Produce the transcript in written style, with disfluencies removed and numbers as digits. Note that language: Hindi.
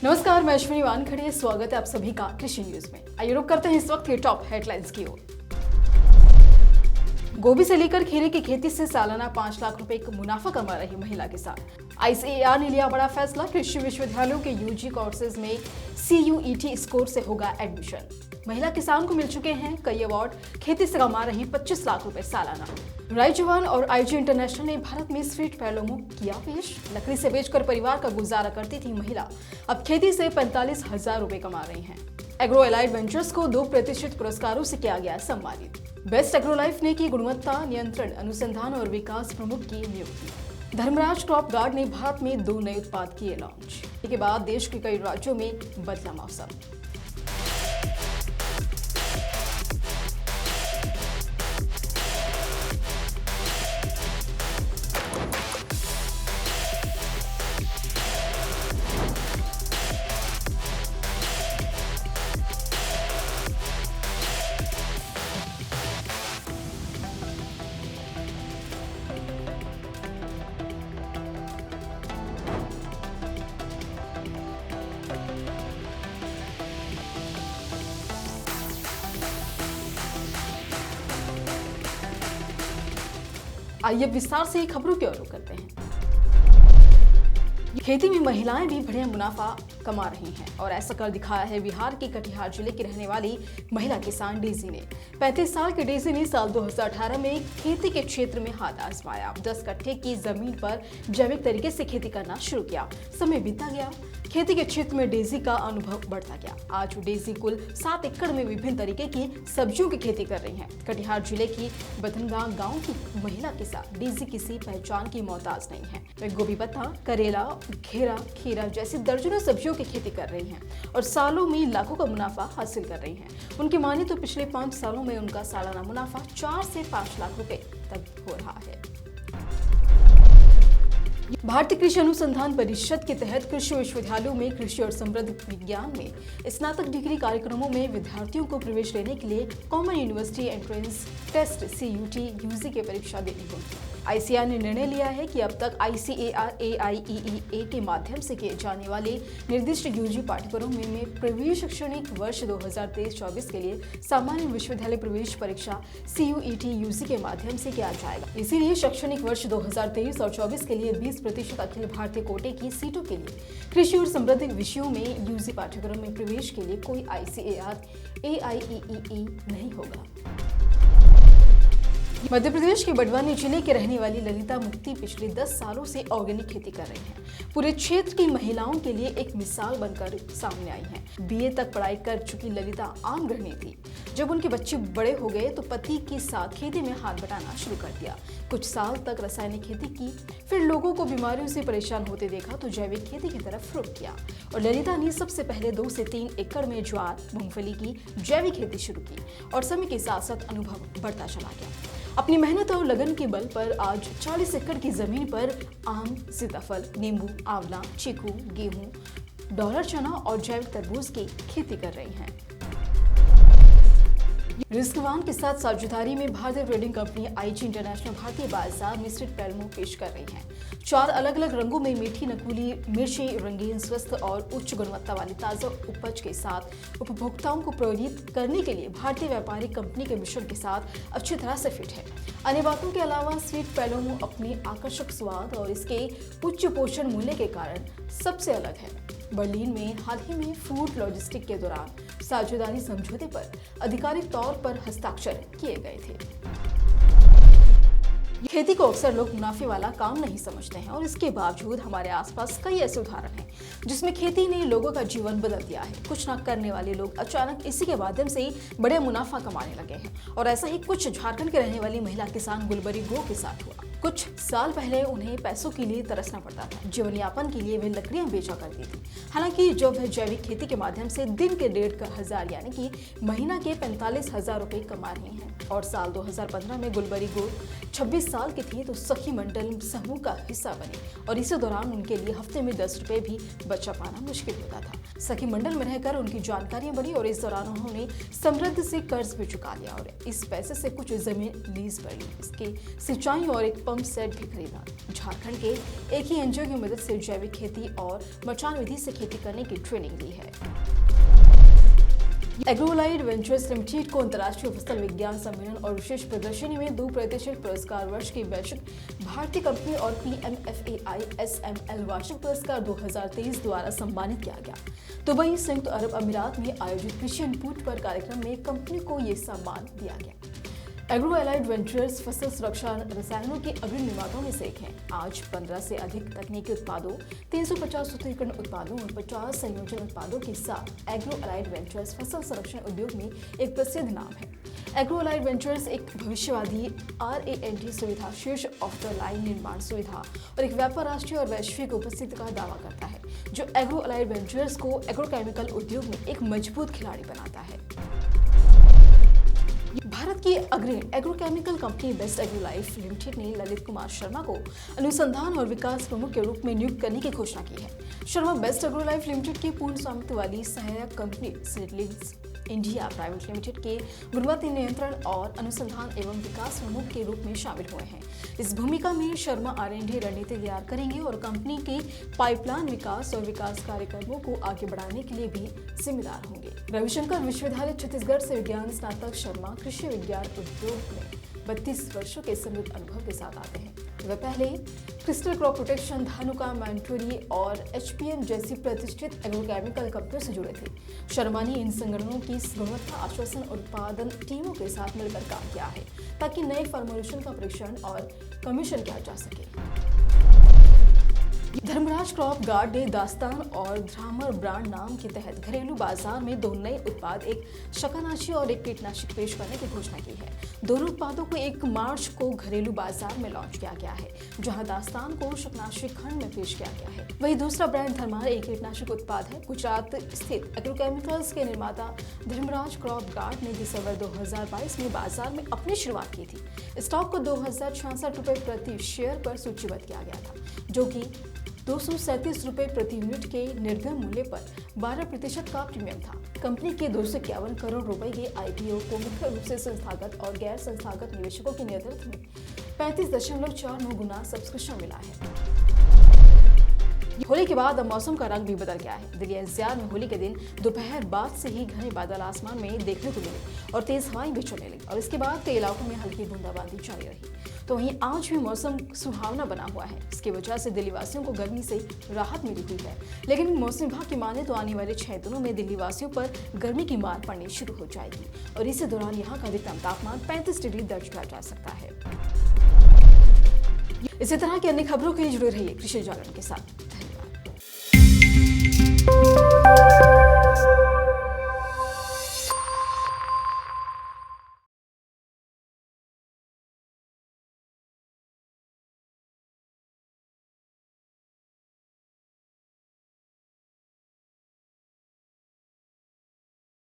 नमस्कार, मैं अश्विनी वानखड़े। स्वागत है आप सभी का कृषि न्यूज में। आइए रुक करते हैं इस वक्त के टॉप हेडलाइंस की ओर। गोभी से लेकर खीरे की खेती से सालाना 5 लाख रुपए का मुनाफा कमा रही महिला किसान। आईसीएआर ने लिया बड़ा फैसला, कृषि विश्वविद्यालयों के यूजी कोर्सेज में CUET स्कोर से होगा एडमिशन। महिला किसान को मिल चुके हैं कई अवार्ड, खेती से कमा रही 25 लाख रुपए सालाना। राय जवान और IG इंटरनेशनल ने भारत में स्वीट पैलोमो किया पेश। लकड़ी से बेचकर परिवार का गुजारा करती थी महिला, अब खेती से 45,000 रुपए कमा रही हैं। एग्रो एलाइड वेंचर्स को 2% पुरस्कारों से किया गया सम्मानित। बेस्ट एग्रो लाइफ ने की गुणवत्ता नियंत्रण अनुसंधान और विकास प्रमुख की नियुक्ति। धर्मराज क्रॉप गार्ड ने भारत में 2 नए उत्पाद किए लॉन्च। इसके बाद देश के कई राज्यों में बदला मौसम। आइए विस्तार से खबरों की ओर रुख करते हैं। खेती में महिलाएं भी बढ़िया मुनाफा कमा रही हैं और ऐसा कर दिखाया है बिहार के कटिहार जिले की रहने वाली महिला किसान डेजी ने। 35 साल के डेजी ने साल 2018 में खेती के क्षेत्र में हाथ आजमाया। 10 कट्ठे की जमीन पर जैविक तरीके से खेती करना शुरू किया। समय बीतता गया, खेती के क्षेत्र में डेजी का अनुभव बढ़ता गया। आज डेजी कुल 7 एकड़ में विभिन्न तरीके की सब्जियों की खेती कर रही हैं। कटिहार जिले की बथनगांव गांव की महिला किसान डेजी किसी पहचान की मोहताज नहीं है। वे गोभी पत्ता, करेला, घेरा, खीरा जैसी दर्जनों सब्जियों की खेती कर रही हैं और सालों में लाखों का मुनाफा हासिल कर रही हैं। उनकी माने तो पिछले 5 सालों में उनका सालाना मुनाफा 4 से 5 लाख रुपए तक हो रहा है। भारतीय कृषि अनुसंधान परिषद के तहत कृषि विश्वविद्यालयों में कृषि और समृद्ध विज्ञान में स्नातक डिग्री कार्यक्रमों में विद्यार्थियों को प्रवेश लेने के लिए common university entrance test CUT UG की परीक्षा देनी होगी। ICAR ने निर्णय लिया है कि अब तक ICAR AIEEA के माध्यम से किए जाने वाले निर्दिष्ट UG पाठ्यक्रमों में प्रवेश शैक्षणिक वर्ष 2023-24 के लिए सामान्य विश्वविद्यालय प्रवेश परीक्षा CUET UG के माध्यम से किया जाएगा। इसीलिए शैक्षणिक वर्ष 2023 और 24 के लिए 20% अखिल भारतीय कोटे की सीटों के लिए कृषि और समृद्ध विषयों में UG पाठ्यक्रम में प्रवेश के लिए कोई ICAR AIEEE नहीं होगा। मध्य प्रदेश के बड़वानी जिले के रहने वाली ललिता मुक्ति पिछले 10 सालों से ऑर्गेनिक खेती कर रही हैं। पूरे क्षेत्र की महिलाओं के लिए एक मिसाल बनकर सामने आई हैं। BA तक पढ़ाई कर चुकी ललिता आम गृहिणी थी। जब उनके बच्चे बड़े हो गए तो पति के साथ खेती में हाथ बटाना शुरू कर दिया। कुछ साल तक रासायनिक खेती की, फिर लोगों को बीमारियों से परेशान होते देखा तो जैविक खेती की तरफ रुख किया और ललिता ने सबसे पहले 2 से 3 एकड़ में ज्वार, मूंगफली की जैविक खेती शुरू की और समय के साथ साथ अनुभव बढ़ता चला गया। अपनी मेहनत और लगन के बल पर आज 40 एकड़ की जमीन पर आम, सीताफल, नींबू, आंवला, चीकू, गेहूं, डॉलर चना और जैविक तरबूज की खेती कर रही हैं। रिस्कवान के साथ साझेदारी में भारतीय ट्रेडिंग कंपनी IG इंटरनेशनल भारतीय बाजार में स्वीट पैलोमो पेश कर रही है। 4 अलग अलग रंगों में मीठी नकली मिर्ची रंगीन, स्वस्थ और उच्च गुणवत्ता वाली ताजा उपज के साथ उपभोक्ताओं को प्रेरित करने के लिए भारतीय व्यापारिक कंपनी के मिश्रण के साथ अच्छी तरह से फिट है। अन्य बातों के अलावा स्वीट पैलोमो अपने आकर्षक स्वाद और इसके उच्च पोषण मूल्य के कारण सबसे अलग है। बर्लिन में हाल ही में फूड लॉजिस्टिक के दौरान साझेदारी समझौते पर आधिकारिक तौर पर हस्ताक्षर किए गए थे। खेती को अक्सर लोग मुनाफे वाला काम नहीं समझते हैं और इसके बावजूद हमारे आसपास कई ऐसे उदाहरण हैं जिसमें खेती ने लोगों का जीवन बदल दिया है। कुछ न करने वाले लोग अचानक इसी के माध्यम से बड़े मुनाफा कमाने लगे हैं और ऐसा ही कुछ झारखंड के रहने वाली महिला किसान गुलबरी गो के साथ हुआ। कुछ साल पहले उन्हें पैसों के लिए तरसना पड़ता था। जीवन यापन के लिए वे लकड़ियां बेचा करती थी। हालांकि जब वह जैविक खेती के माध्यम से दिन के 1,500 यानी कि महीना के 45,000 रुपए कमा रही हैं और साल 2015 में गुलबरी गो 26 साल की थी तो सखी मंडल समूह का हिस्सा बनी और इसी दौरान उनके लिए हफ्ते में 10 रुपए भी बचा पाना मुश्किल होता था। सखी मंडल में रहकर उनकी जानकारियां बढ़ी और इस दौरान उन्होंने समृद्ध से कर्ज भी चुका लिया और इस पैसे से कुछ जमीन लीज पर ली, इसके सिंचाई और एक पंप सेट भी खरीदा। झारखंड के एक ही एनजीओ की मदद से जैविक खेती और मचान विधि से खेती खेती करने की ट्रेनिंग दी है। एग्रोलाइड वेंचर्स लिमिटेड को अंतर्राष्ट्रीय फसल विज्ञान सम्मेलन और विशेष प्रदर्शनी में 2% पुरस्कार वर्ष की वैश्विक भारतीय कंपनी और PMFAI SML वार्षिक पुरस्कार 2023 द्वारा सम्मानित किया गया। दुबई, संयुक्त अरब अमीरात में आयोजित कृषि इनपुट पर कार्यक्रम में कंपनी को ये सम्मान दिया गया। एग्रोलाइड वेंचर्स फसल सुरक्षा रसायनों के अग्रणी निर्माताओं में से एक है। आज 15 से अधिक तकनीकी उत्पादों, 350 सूत्रीकरण उत्पादों और 50 संयोजन उत्पादों के साथ एग्रोलाइड वेंचर्स फसल संरक्षण उद्योग में एक प्रसिद्ध नाम है। एग्रोलाइड वेंचर्स एक भविष्यवादी RAND सुविधा, शीर्ष ऑफ द लाइन निर्माण सुविधा और एक व्यापार राष्ट्रीय और वैश्विक उपस्थिति का दावा करता है, जो एग्रोलाइड वेंचर्स को एग्रोकेमिकल उद्योग में एक मजबूत खिलाड़ी बनाता है। भारत की अग्रणी agrochemical company best Agrolife limited ने ललित कुमार शर्मा को अनुसंधान और विकास प्रमुख के रूप में नियुक्त करने की घोषणा की है। शर्मा बेस्ट एग्रोलाइफ लिमिटेड की पूर्ण स्वामित्व वाली सहायक company seedlings India private limited के गुणवत्ता नियंत्रण और अनुसंधान एवं विकास प्रमुख के रूप में शामिल हुए हैं। इस भूमिका में शर्मा R&D रणनीति तैयार करेंगे और कंपनी के पाइपलाइन विकास और विकास कार्यक्रमों को आगे बढ़ाने के लिए भी जिम्मेदार होंगे। रविशंकर विश्वविद्यालय छत्तीसगढ़ से विज्ञान स्नातक शर्मा कृषि विज्ञान उद्योग में 32 वर्षों के समृद्ध अनुभव के साथ आते हैं। वे पहले क्रिस्टल क्रॉप प्रोटेक्शन, धानुका, मैंटोरी और HPM जैसी प्रतिष्ठित एग्रोकेमिकल कंपनियों से जुड़े थे। शर्मा ने इन संगठनों की गुणवत्ता आश्वासन और उत्पादन टीमों के साथ मिलकर काम किया है ताकि नए फॉर्मुलेशन का परीक्षण और कमीशन किया जा सके। धर्मराज क्रॉप गार्ड ने दास्तान और ध्रामर ब्रांड नाम के तहत घरेलू बाजार में 2 नए उत्पाद, एक शाकानाशी और एक कीटनाशक पेश करने की घोषणा की है। दोनों उत्पादों को 1 मार्च को घरेलू बाजार में लॉन्च किया गया है, जहां दास्तान को शाकानाशी खंड में पेश किया गया है। वहीं दूसरा ब्रांड धर्मार एक कीटनाशक उत्पाद है। गुजरात स्थित एग्रोकेमिकल्स के निर्माता धर्मराज क्रॉप गार्ड ने दिसंबर 2022 में बाजार में अपनी शुरुआत की थी। स्टॉक को 2066 रुपए प्रति शेयर पर सूचीबद्ध किया गया था, जो कि 237 रुपए प्रति यूनिट के निर्गम मूल्य पर 12% का प्रीमियम था। कंपनी के 251 करोड़ रुपए के IPO को मुख्य रूप से संस्थागत और गैर संस्थागत निवेशकों के नेतृत्व में 35.49 गुना सब्सक्रिप्शन मिला है। होली के बाद अब मौसम का रंग भी बदल गया है। दिल्ली NCR में होली के दिन दोपहर बाद से ही घने बादल आसमान में देखने को मिले और तेज हवाएं भी चलने लगी और इसके बाद कई इलाकों में हल्की बूंदाबांदी जारी रही। तो वहीं आज भी मौसम सुहावना बना हुआ है। इसकी वजह से दिल्ली वासियों को गर्मी से राहत मिली हुई है, लेकिन मौसम विभाग की माने तो आने वाले 6 दिनों में दिल्ली वासियों पर गर्मी की मार पड़नी शुरू हो जाएगी और इसी दौरान यहाँ का अधिकतम तापमान 35 डिग्री दर्ज किया जा सकता है। इसी तरह की अन्य खबरों के लिए जुड़े रहिए कृषि जागरण के साथ। धन्यवाद।